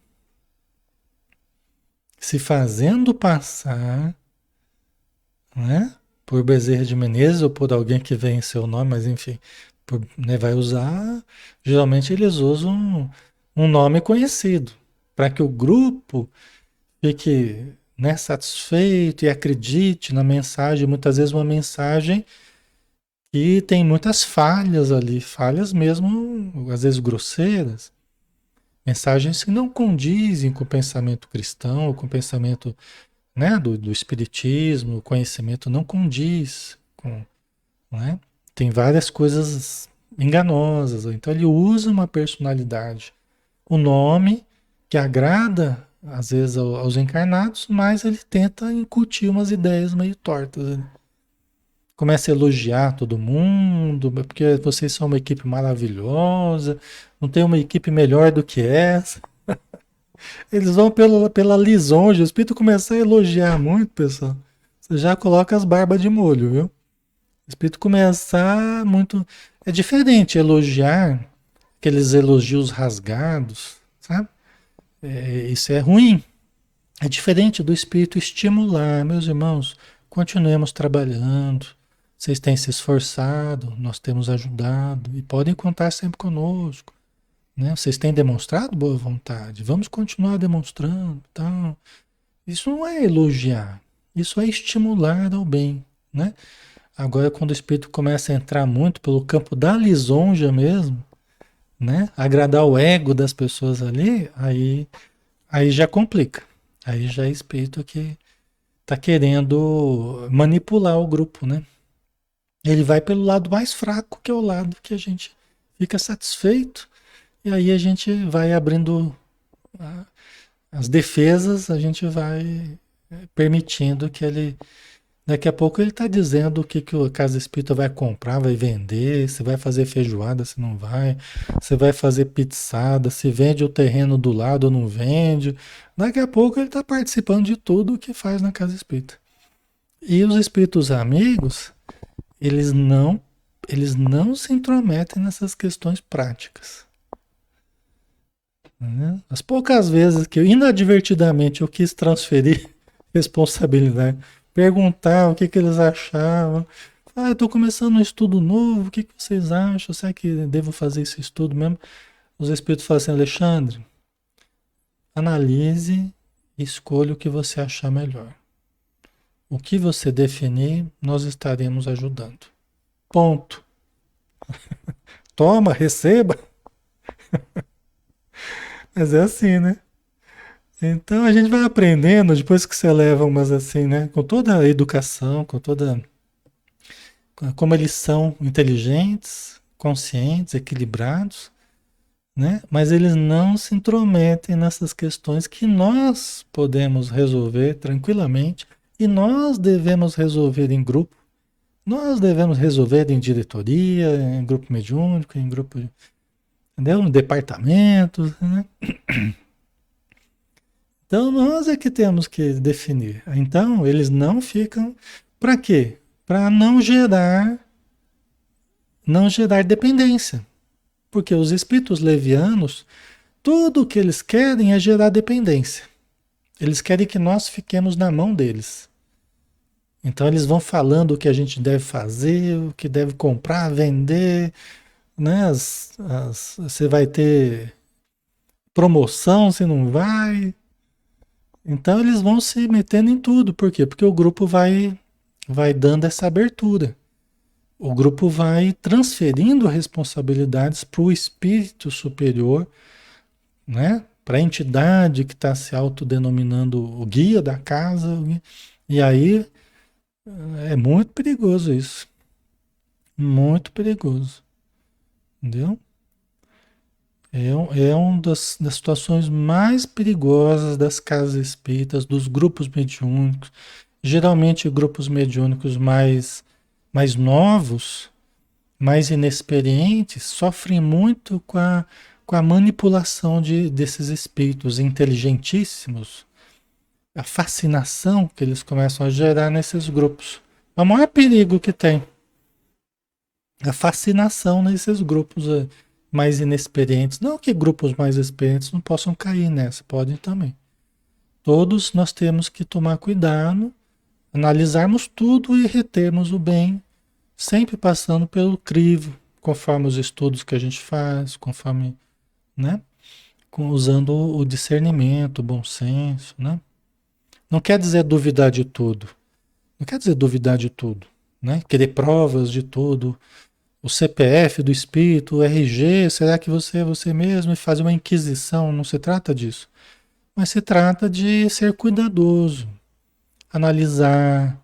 se fazendo passar, né, por Bezerra de Menezes ou por alguém que vem em seu nome, mas enfim, né, vai usar, geralmente eles usam um nome conhecido, para que o grupo fique, né, satisfeito e acredite na mensagem, muitas vezes uma mensagem que tem muitas falhas ali, falhas mesmo, às vezes grosseiras, mensagens que não condizem com o pensamento cristão, ou com o pensamento, né, do espiritismo, o conhecimento não condiz com, né? Tem várias coisas enganosas. Então ele usa uma personalidade, o nome que agrada às vezes aos encarnados, mas ele tenta incutir umas ideias meio tortas. Começa a elogiar todo mundo, porque vocês são uma equipe maravilhosa, não tem uma equipe melhor do que essa. Eles vão pela lisonja, o espírito começa a elogiar muito, pessoal. Você já coloca as barbas de molho, viu? O espírito começa muito. É diferente elogiar, aqueles elogios rasgados, sabe? Isso é ruim. É diferente do espírito estimular, meus irmãos, continuemos trabalhando. Vocês têm se esforçado, nós temos ajudado e podem contar sempre conosco, né? Vocês têm demonstrado boa vontade, vamos continuar demonstrando, tal. Isso não é elogiar, isso é estimular ao bem, né? Agora, quando o espírito começa a entrar muito pelo campo da lisonja mesmo, né? Agradar o ego das pessoas ali, aí já complica. Aí já é espírito que está querendo manipular o grupo, né? Ele vai pelo lado mais fraco, que é o lado que a gente fica satisfeito, e aí a gente vai abrindo as defesas, a gente vai permitindo que ele. Daqui a pouco ele está dizendo o que, que a Casa Espírita vai comprar, vai vender, se vai fazer feijoada, se não vai, se vai fazer pizzada, se vende o terreno do lado ou não vende. Daqui a pouco ele está participando de tudo que faz na Casa Espírita. E os espíritos amigos, eles não se intrometem nessas questões práticas, né? As poucas vezes que eu, inadvertidamente, eu quis transferir responsabilidade, perguntar o que, que eles achavam. Ah, eu estou começando um estudo novo, o que, que vocês acham? Será que devo fazer esse estudo mesmo? Os espíritos falam assim, Alexandre, analise e escolha o que você achar melhor. O que você definir, nós estaremos ajudando. Ponto. Toma, receba. Mas é assim, né? Então a gente vai aprendendo, depois que você leva umas assim, né? Com toda a educação, com toda. Como eles são inteligentes, conscientes, equilibrados, né? Mas eles não se intrometem nessas questões que nós podemos resolver tranquilamente e nós devemos resolver em grupo. Nós devemos resolver em diretoria, em grupo mediúnico, em grupo, entendeu? No departamento, né? Então nós é que temos que definir. Então eles não ficam. Para quê? para não gerar dependência. Porque os espíritos levianos, tudo o que eles querem é gerar dependência. Eles querem que nós fiquemos na mão deles. Então eles vão falando o que a gente deve fazer, o que deve comprar, vender, né? Você vai ter promoção, você não vai. Então eles vão se metendo em tudo. Por quê? Porque o grupo vai dando essa abertura. O grupo vai transferindo responsabilidades para o espírito superior, né? Para a entidade que está se autodenominando o guia da casa. E aí é muito perigoso isso. Muito perigoso. Entendeu? É uma das situações mais perigosas das casas espíritas, dos grupos mediúnicos. Geralmente, grupos mediúnicos mais novos, mais inexperientes, sofrem muito com a manipulação desses espíritos inteligentíssimos, a fascinação que eles começam a gerar nesses grupos. É o maior perigo que tem, a fascinação nesses grupos mais inexperientes. Não que grupos mais experientes não possam cair nessa, podem também. Todos nós temos que tomar cuidado, analisarmos tudo e retermos o bem, sempre passando pelo crivo, conforme os estudos que a gente faz, conforme, né? Usando o discernimento, o bom senso, né? Não quer dizer duvidar de tudo. Não quer dizer duvidar de tudo, né? Querer provas de tudo. O CPF do espírito, o RG, será que você é você mesmo? E fazer uma inquisição, não se trata disso. Mas se trata de ser cuidadoso, analisar,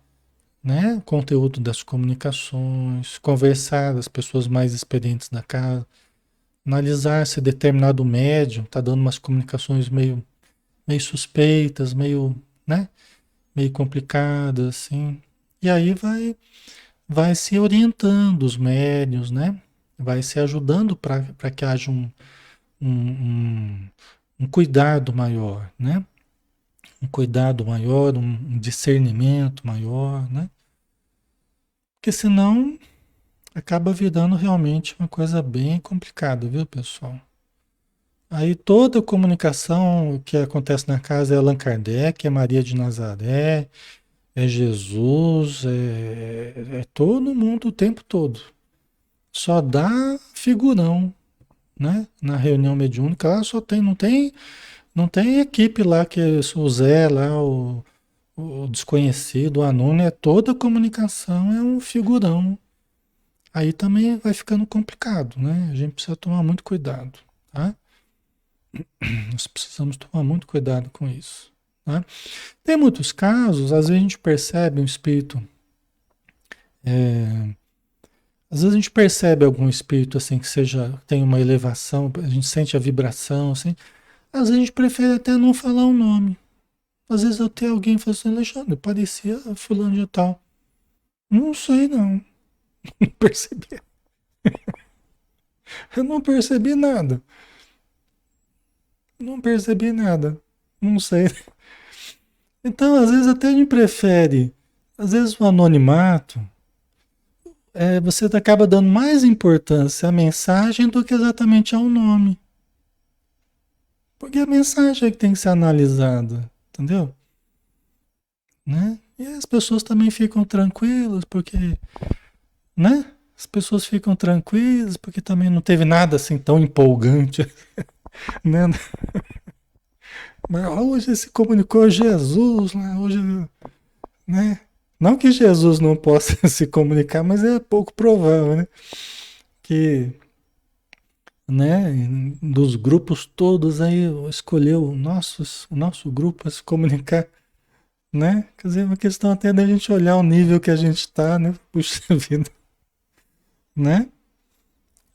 né, o conteúdo das comunicações, conversar com as pessoas mais experientes da casa, analisar se determinado médium está dando umas comunicações meio suspeitas, né, meio complicadas, assim. E aí vai se orientando os médiuns, né? Vai se ajudando para que haja um, um cuidado maior, né? Um cuidado maior, um discernimento maior, né? Porque senão acaba virando realmente uma coisa bem complicada, viu, pessoal? Aí toda comunicação que acontece na casa é Allan Kardec, é Maria de Nazaré, é Jesus, é todo mundo o tempo todo. Só dá figurão, né? Na reunião mediúnica, lá só tem, não tem equipe lá que é o Zé lá, o desconhecido, o anônimo, é toda comunicação é um figurão. Aí também vai ficando complicado, né? A gente precisa tomar muito cuidado, tá? Nós precisamos tomar muito cuidado com isso, tá? Tem muitos casos, às vezes a gente percebe um espírito, é, às vezes a gente percebe algum espírito assim que tem uma elevação, a gente sente a vibração, assim. Às vezes a gente prefere até não falar o nome. Às vezes até alguém fala assim, Alexandre, parecia fulano de tal. Não sei não, não percebi. Eu não percebi nada. Não percebi nada. Não sei. Então, às vezes até a gente prefere, às vezes o anonimato, você acaba dando mais importância à mensagem do que exatamente ao nome. Porque a mensagem é que tem que ser analisada, entendeu? Né? E as pessoas também ficam tranquilas, porque, né? As pessoas ficam tranquilas porque também não teve nada assim tão empolgante, né? Mas hoje se comunicou Jesus, né? Hoje, né? Não que Jesus não possa se comunicar, mas é pouco provável, né? Que, né? Dos grupos todos aí escolheu o nosso grupo para se comunicar, né? Quer dizer, é uma questão até da gente olhar o nível que a gente está, né? Puxa vida, né?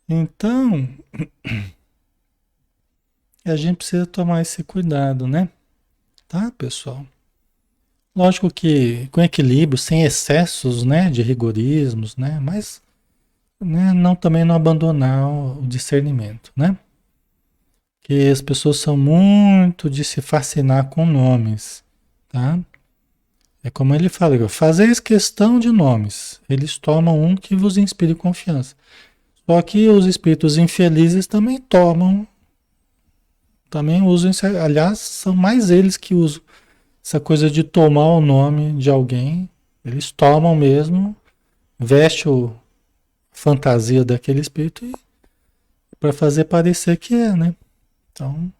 Então, a gente precisa tomar esse cuidado, né? Tá, pessoal? Lógico que com equilíbrio, sem excessos, né, de rigorismos, né? Mas, né, também não abandonar o discernimento, né? Que as pessoas são muito de se fascinar com nomes, tá? É como ele fala, fazeis questão de nomes, eles tomam um que vos inspire confiança. Só que os espíritos infelizes também tomam, também usam, aliás, são mais eles que usam essa coisa de tomar o nome de alguém, eles tomam mesmo, veste o fantasia daquele espírito para fazer parecer que é, né? Então,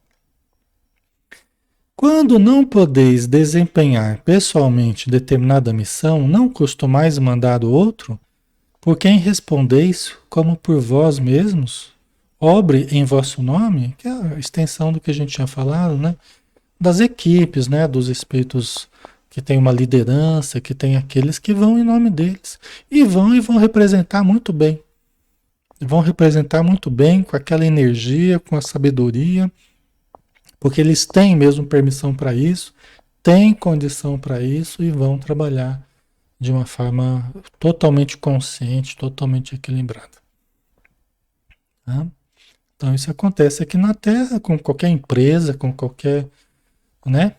quando não podeis desempenhar pessoalmente determinada missão, não costumais mandar o outro, por quem respondeis como por vós mesmos? Obre em vosso nome, que é a extensão do que a gente tinha falado, né? Das equipes, né? Dos espíritos que têm uma liderança, que tem aqueles que vão em nome deles. E vão representar muito bem. Vão representar muito bem com aquela energia, com a sabedoria, porque eles têm mesmo permissão para isso, têm condição para isso e vão trabalhar de uma forma totalmente consciente, totalmente equilibrada. Tá? Então isso acontece aqui na Terra, com qualquer empresa, com qualquer, né,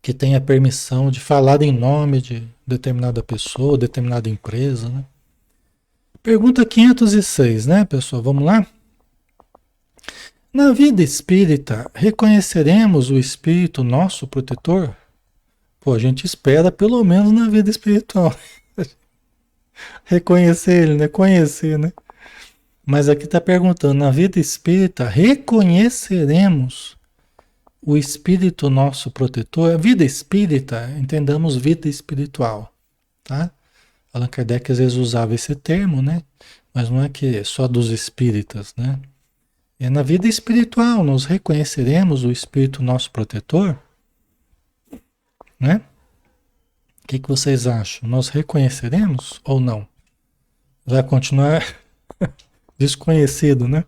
que tenha permissão de falar em nome de determinada pessoa, determinada empresa, né? Pergunta 506, né, pessoal? Vamos lá? Na vida espírita, reconheceremos o espírito nosso protetor? Pô, a gente espera pelo menos na vida espiritual. Reconhecer ele, né? Conhecer, né? Mas aqui está perguntando, na vida espírita, reconheceremos o espírito nosso protetor? A vida espírita, entendamos vida espiritual, tá? Allan Kardec às vezes usava esse termo, né? Mas não é que é só dos espíritas, né? É na vida espiritual, nós reconheceremos o espírito nosso protetor, né? O que que vocês acham? Nós reconheceremos ou não? Vai continuar desconhecido, né?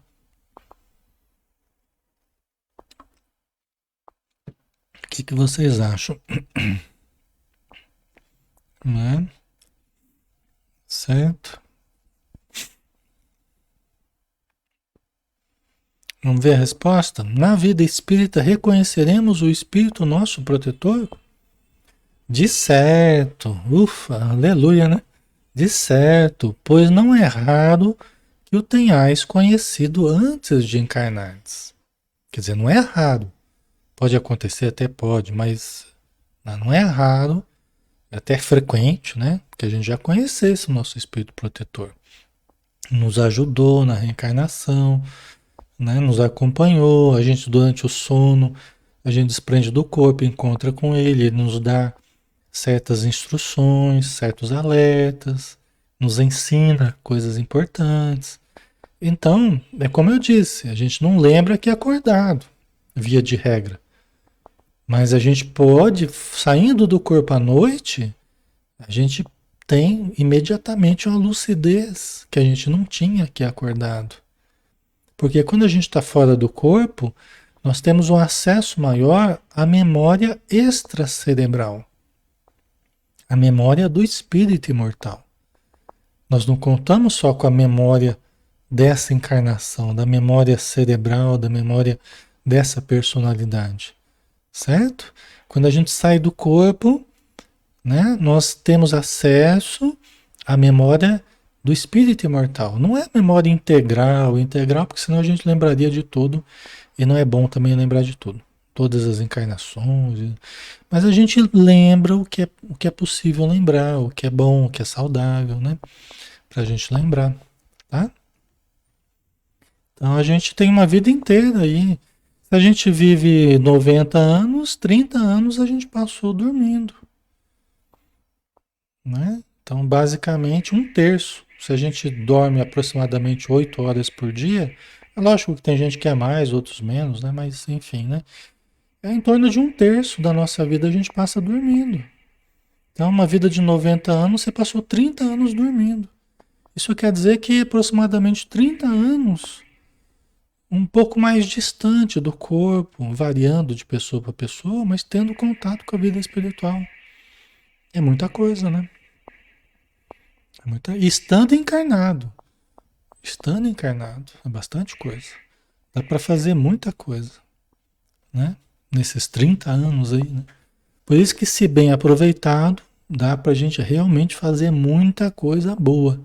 O que que vocês acham? Né? Certo? Vamos ver a resposta? Na vida espírita, reconheceremos o espírito nosso protetor? De certo. Ufa, aleluia, né? De certo, pois não é raro que o tenhais conhecido antes de encarnardes. Quer dizer, não é raro. Pode acontecer, até pode, mas não é raro, é até frequente, né? Que a gente já conhecesse o nosso espírito protetor. Nos ajudou na reencarnação, né? Nos acompanhou, a gente durante o sono, a gente desprende do corpo, encontra com ele, ele nos dá certas instruções, certos alertas, nos ensina coisas importantes. Então, é como eu disse, a gente não lembra que é acordado, via de regra. Mas a gente pode, saindo do corpo à noite, a gente tem imediatamente uma lucidez que a gente não tinha aqui acordado. Porque quando a gente está fora do corpo, nós temos um acesso maior à memória extracerebral, a memória do espírito imortal. Nós não contamos só com a memória dessa encarnação, da memória cerebral, da memória dessa personalidade, certo? Quando a gente sai do corpo, né, nós temos acesso à memória do espírito imortal. Não é memória integral, porque senão a gente lembraria de tudo e não é bom também lembrar de tudo. Todas as encarnações. Mas a gente lembra o que é possível lembrar, o que é bom, o que é saudável, né? Pra gente lembrar, tá? Então a gente tem uma vida inteira aí. Se a gente vive 90 anos, 30 anos a gente passou dormindo, né? Então, basicamente, um terço. Se a gente dorme aproximadamente 8 horas por dia, é lógico que tem gente que é mais, outros menos, né? Mas, enfim, né? É em torno de um terço da nossa vida a gente passa dormindo. Então, uma vida de 90 anos, você passou 30 anos dormindo. Isso quer dizer que aproximadamente 30 anos, um pouco mais distante do corpo, variando de pessoa para pessoa, mas tendo contato com a vida espiritual. É muita coisa, né? É muita... estando encarnado, é bastante coisa. Dá para fazer muita coisa, né? Nesses 30 anos aí, né? Por isso que, se bem aproveitado, dá para a gente realmente fazer muita coisa boa.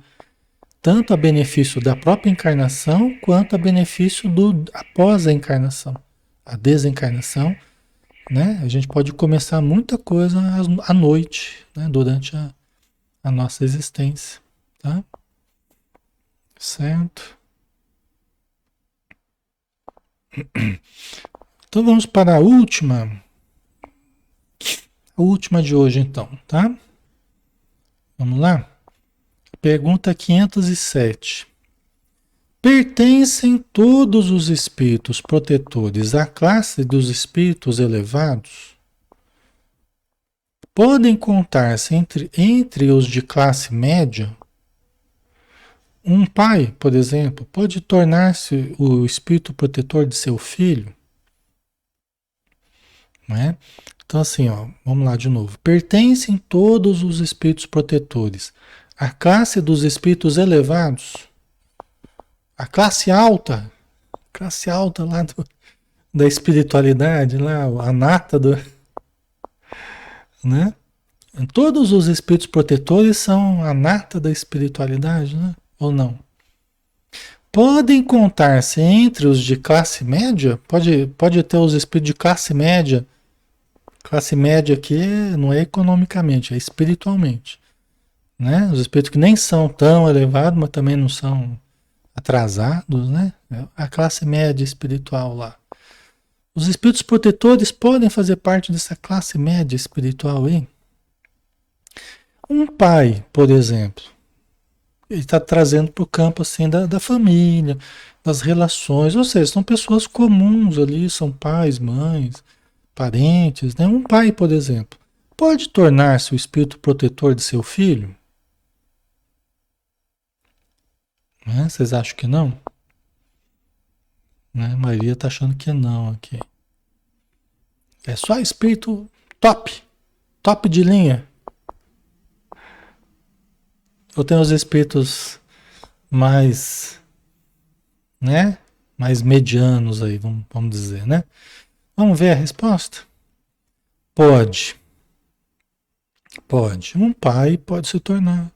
Tanto a benefício da própria encarnação, quanto a benefício do após a encarnação. A desencarnação, né? A gente pode começar muita coisa à noite, né? Durante a nossa existência, tá? Certo? Então vamos para a última de hoje então, tá? Vamos lá? Pergunta 507. Pertencem todos os espíritos protetores à classe dos espíritos elevados? Podem contar-se entre os de classe média? Um pai, por exemplo, pode tornar-se o espírito protetor de seu filho? Né? Então, assim, ó, vamos lá de novo. Pertencem todos os espíritos protetores à classe dos espíritos elevados? A classe alta lá da espiritualidade, lá, a nata do, né? Todos os espíritos protetores são a nata da espiritualidade, né? Ou não? Podem contar-se entre os de classe média? Pode ter os espíritos de classe média. Classe média aqui não é economicamente, é espiritualmente, né? Os espíritos que nem são tão elevados, mas também não são atrasados, né? A classe média espiritual lá. Os espíritos protetores podem fazer parte dessa classe média espiritual aí? Um pai, por exemplo, ele está trazendo para o campo assim da família, das relações, ou seja, são pessoas comuns ali, são pais, mães, parentes, né? Um pai, por exemplo, pode tornar-se o espírito protetor de seu filho? Né? Vocês acham que não? Né? A maioria está achando que não aqui. É só espírito top de linha. Ou tem os espíritos mais, né? Mais medianos aí, vamos dizer, né? Vamos ver a resposta? Pode. Pode. Um pai pode se tornar.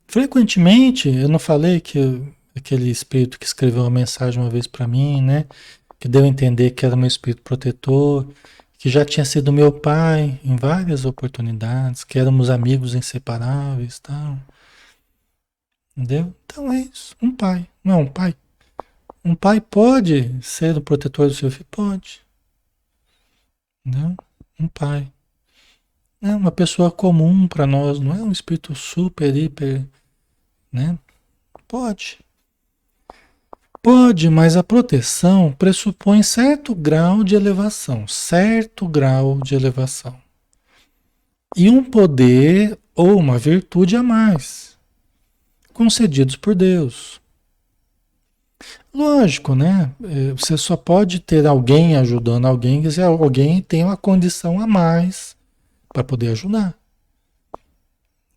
Frequentemente, eu não falei que aquele espírito que escreveu uma mensagem uma vez para mim, né? Que deu a entender que era meu espírito protetor, que já tinha sido meu pai em várias oportunidades, que éramos amigos inseparáveis, tal. Entendeu? Então é isso. Um pai. Não é um pai? Um pai pode ser o protetor do seu filho? Pode. Entendeu? Um pai. É uma pessoa comum para nós, não é um espírito super, hiper, né? Pode. Pode, mas a proteção pressupõe certo grau de elevação, certo grau de elevação. E um poder ou uma virtude a mais, concedidos por Deus. Lógico, né? Você só pode ter alguém ajudando alguém se alguém tem uma condição a mais para poder ajudar.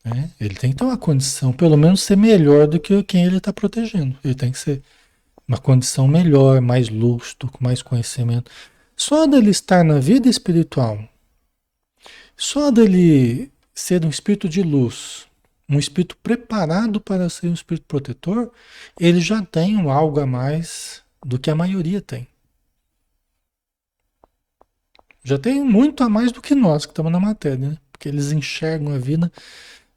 Né? Ele tem que ter uma condição, pelo menos ser melhor do que quem ele está protegendo. Ele tem que ser uma condição melhor, mais lúcido, com mais conhecimento. Só dele estar na vida espiritual, só dele ser um espírito de luz, um espírito preparado para ser um espírito protetor, ele já tem algo a mais do que a maioria tem. Já tem muito a mais do que nós que estamos na matéria, né? Porque eles enxergam a vida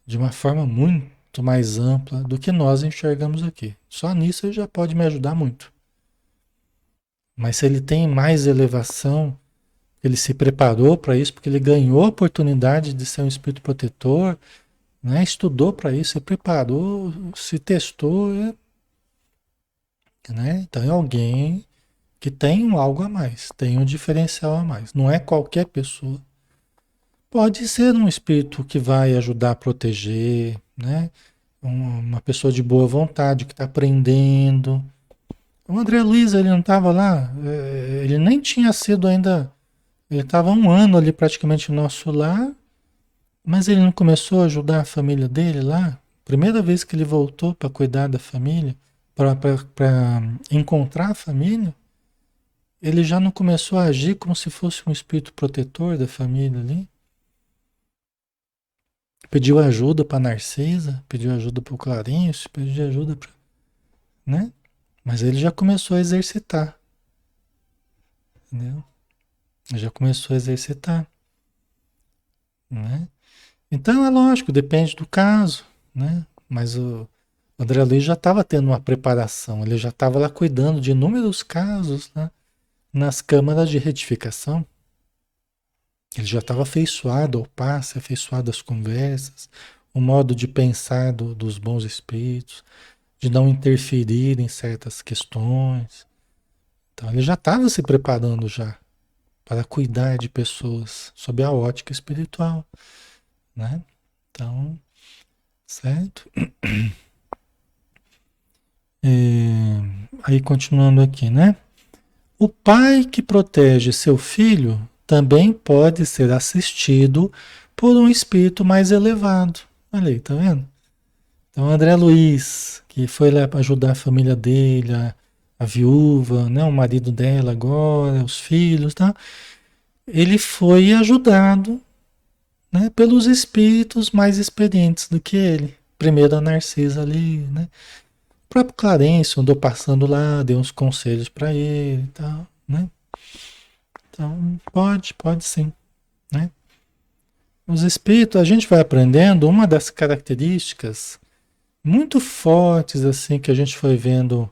de uma forma muito mais ampla do que nós enxergamos aqui. Só nisso ele já pode me ajudar muito. Mas se ele tem mais elevação, ele se preparou para isso, porque ele ganhou a oportunidade de ser um espírito protetor, né? Estudou para isso, se preparou, se testou, né? Então é alguém que tem algo a mais, tem um diferencial a mais. Não é qualquer pessoa. Pode ser um espírito que vai ajudar a proteger, né? Uma pessoa de boa vontade que está aprendendo. O André Luiz, ele não estava lá, ele nem tinha sido ainda, ele estava 1 ano ali praticamente no nosso lar, mas ele não começou a ajudar a família dele lá? Primeira vez que ele voltou para cuidar da família, para encontrar a família, ele já não começou a agir como se fosse um espírito protetor da família ali? Pediu ajuda para Narcisa, pediu ajuda para o Clarencio, pediu ajuda para, né? Mas ele já começou a exercitar, entendeu? Já começou a exercitar, né? Então é lógico, depende do caso, né? Mas o André Luiz já estava tendo uma preparação, ele já estava lá cuidando de inúmeros casos, né? Nas câmaras de retificação. Ele já estava afeiçoado ao passe, afeiçoado às conversas, o modo de pensar dos bons espíritos, de não interferir em certas questões. Então ele já estava se preparando já para cuidar de pessoas sob a ótica espiritual, né? Então, certo? Aí continuando aqui, né? O pai que protege seu filho também pode ser assistido por um espírito mais elevado. Olha aí, tá vendo? Então, André Luiz, que foi lá para ajudar a família dele, a viúva, né, o marido dela agora, os filhos, tá? Ele foi ajudado, né, pelos espíritos mais experientes do que ele. Primeiro a Narcisa ali, né? O próprio Clarencio andou passando lá, deu uns conselhos para ele e tal, né? Então, pode sim, né? Os espíritos, a gente vai aprendendo, uma das características muito fortes, assim, que a gente foi vendo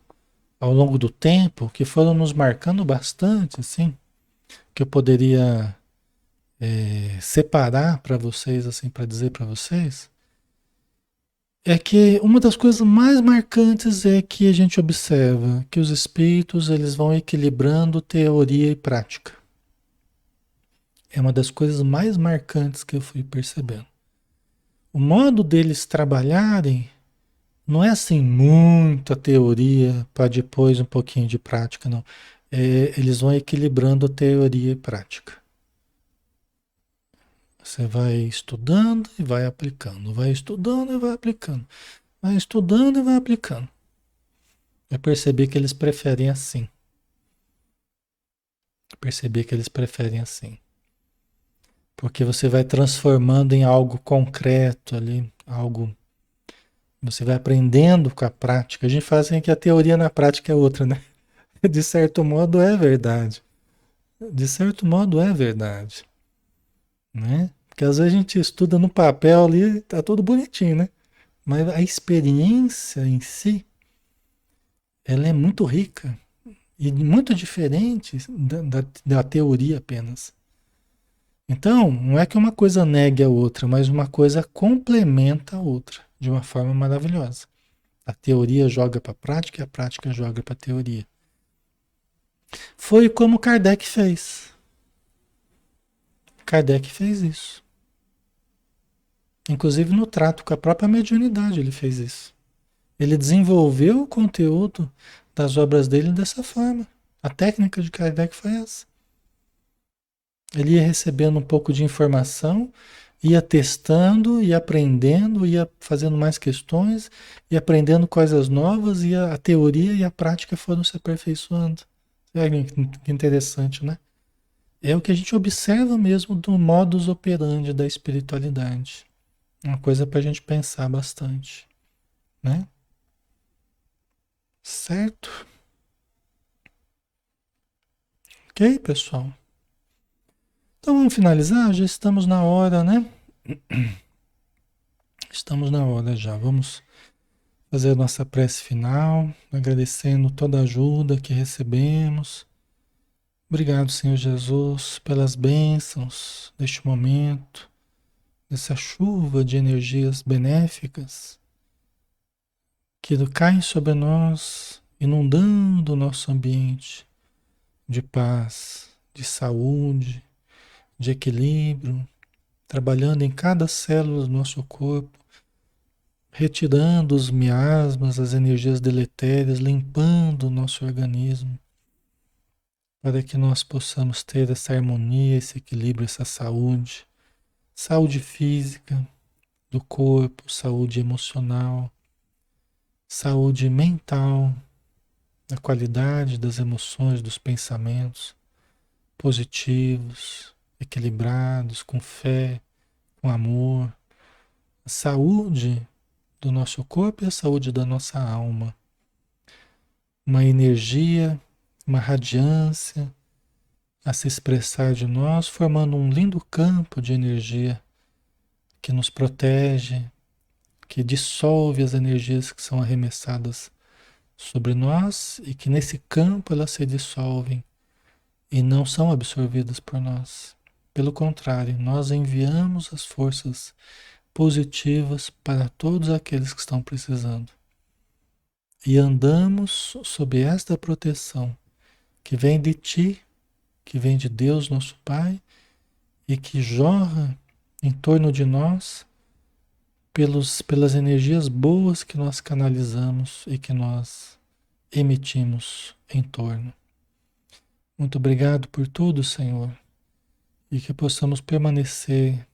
ao longo do tempo, que foram nos marcando bastante, assim, que eu poderia separar para vocês, assim, para dizer para vocês, é que uma das coisas mais marcantes é que a gente observa que os espíritos, eles vão equilibrando teoria e prática. É uma das coisas mais marcantes que eu fui percebendo. O modo deles trabalharem não é assim muita teoria para depois um pouquinho de prática, não. Eles vão equilibrando teoria e prática. Você vai estudando e vai aplicando, vai estudando e vai aplicando, vai estudando e vai aplicando. Eu percebi que eles preferem assim. Percebi que eles preferem assim. Porque você vai transformando em algo concreto ali, algo. Você vai aprendendo com a prática. A gente fala assim que a teoria na prática é outra, né? De certo modo é verdade. De certo modo é verdade, né? Porque às vezes a gente estuda no papel ali, tá tudo bonitinho, né? Mas a experiência em si, ela é muito rica e muito diferente da teoria apenas. Então, não é que uma coisa negue a outra, mas uma coisa complementa a outra de uma forma maravilhosa. A teoria joga para a prática e a prática joga para a teoria. Foi como Kardec fez. Kardec fez isso. Inclusive no trato com a própria mediunidade ele fez isso. Ele desenvolveu o conteúdo das obras dele dessa forma. A técnica de Kardec foi essa. Ele ia recebendo um pouco de informação, ia testando, ia aprendendo, ia fazendo mais questões, ia aprendendo coisas novas, e a teoria e a prática foram se aperfeiçoando. É que interessante, né? É o que a gente observa mesmo do modus operandi da espiritualidade. Uma coisa para a gente pensar bastante, né? Certo? Ok, pessoal? Então vamos finalizar? Já estamos na hora, né? Estamos na hora já. Vamos fazer a nossa prece final, agradecendo toda a ajuda que recebemos. Obrigado, Senhor Jesus, pelas bênçãos deste momento, dessa chuva de energias benéficas que caem sobre nós, inundando o nosso ambiente de paz, de saúde, de equilíbrio, trabalhando em cada célula do nosso corpo, retirando os miasmas, as energias deletérias, limpando o nosso organismo, para que nós possamos ter essa harmonia, esse equilíbrio, essa saúde, saúde física do corpo, saúde emocional, saúde mental, a qualidade das emoções, dos pensamentos positivos, equilibrados, com fé, com amor, a saúde do nosso corpo e a saúde da nossa alma, uma energia, uma radiância a se expressar de nós, formando um lindo campo de energia que nos protege, que dissolve as energias que são arremessadas sobre nós e que nesse campo elas se dissolvem e não são absorvidas por nós. Pelo contrário, nós enviamos as forças positivas para todos aqueles que estão precisando. E andamos sob esta proteção que vem de Ti, que vem de Deus, nosso Pai, e que jorra em torno de nós pelas energias boas que nós canalizamos e que nós emitimos em torno. Muito obrigado por tudo, Senhor, e que possamos permanecer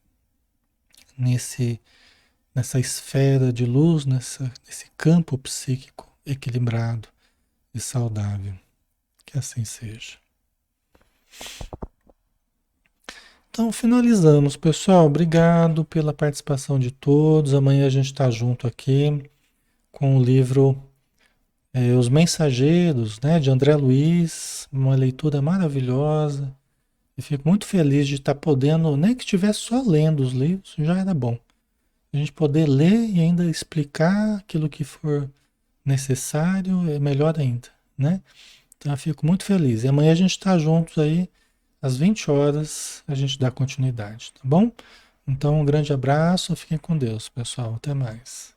nessa esfera de luz, nesse campo psíquico equilibrado e saudável. Que assim seja. Então, finalizamos, pessoal. Obrigado pela participação de todos. Amanhã a gente está junto aqui com o livro Os Mensageiros, né, de André Luiz. Uma leitura maravilhosa. E fico muito feliz de estar podendo, nem que estivesse só lendo os livros, já era bom. A gente poder ler e ainda explicar aquilo que for necessário é melhor ainda, né? Então eu fico muito feliz. E amanhã a gente está juntos aí, às 20 horas, a gente dá continuidade, tá bom? Então um grande abraço, fiquem com Deus, pessoal. Até mais.